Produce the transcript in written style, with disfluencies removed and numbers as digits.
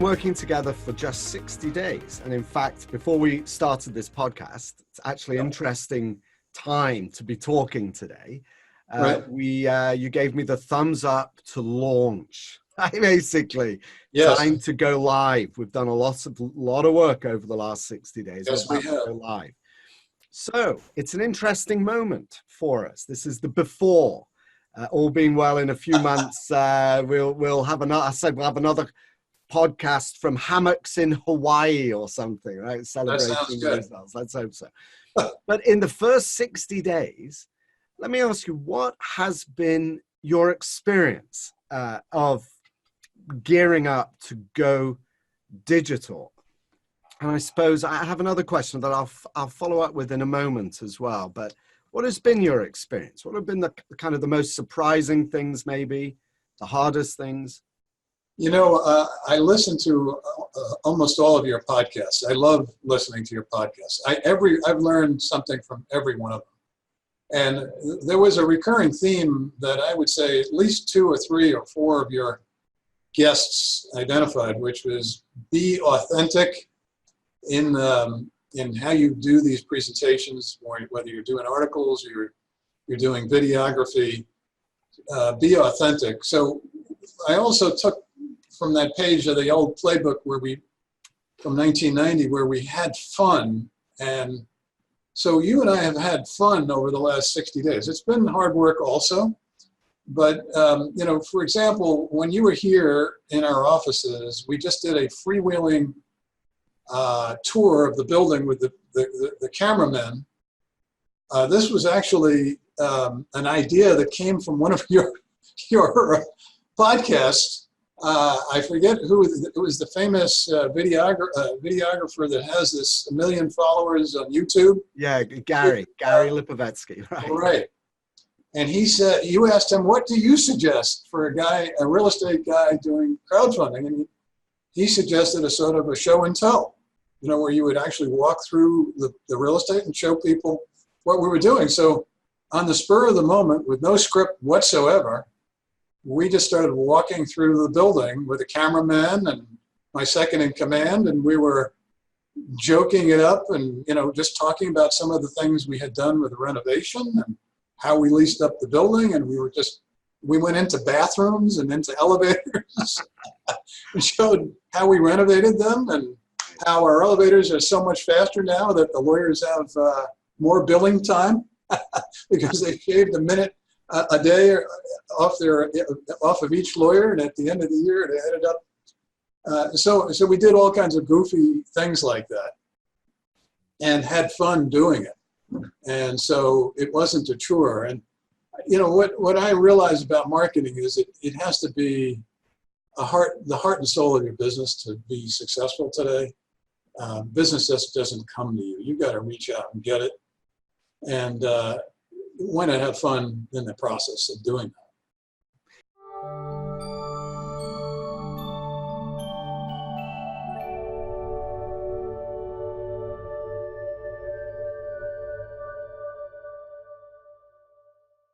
working together for just 60 days. And in fact, before we started this podcast, it's actually an interesting time to be talking today. Right. You gave me the thumbs up to launch. Basically, Yes. time to go live. We've done a lot of work over the last 60 days. Yes, we have. Go live. So it's an interesting moment for us. This is the before. All being well, in a few months, we'll have another. I said we'll have another podcast from hammocks in Hawaii or something, right? Celebrating the results. Let's hope so. But in the first 60 days, let me ask you, what has been your experience of gearing up to go digital? And I suppose I have another question that I'll follow up with in a moment as well. But what has been your experience? What have been the kind of the most surprising things, maybe the hardest things? You know, I listen to almost all of your podcasts. I love listening to your podcasts. I've learned something from every one of them. And there was a recurring theme that I would say at least 2 or 3 or 4 of your guests identified, which was be authentic in how you do these presentations, whether you're doing articles or you're doing videography. Be authentic. So I also took from that page of the old playbook from 1990, where we had fun. And so you and I have had fun over the last 60 days. It's been hard work also. But, you know, for example, when you were here in our offices, we just did a freewheeling tour of the building with the cameramen. This was actually an idea that came from one of your podcasts. I forget who it was, the famous videographer that has this 1 million followers on YouTube. Yeah, Gary Lipovetsky, right? Right. And he said, you asked him, what do you suggest for a real estate guy doing crowdfunding? And he suggested a sort of a show and tell, you know, where you would actually walk through the real estate and show people what we were doing. So on the spur of the moment, with no script whatsoever, we just started walking through the building with a cameraman and my second in command, and we were joking it up and, you know, just talking about some of the things we had done with the renovation and how we leased up the building. And we went into bathrooms and into elevators and showed how we renovated them and how our elevators are so much faster now that the lawyers have more billing time because they shaved a minute a day off of each lawyer, and at the end of the year it added up. So we did all kinds of goofy things like that, and had fun doing it. And so it wasn't a chore. And you know what I realized about marketing is it has to be the heart and soul of your business to be successful today. Business just doesn't come to you. You got to reach out and get it. And why not have fun in the process of doing that?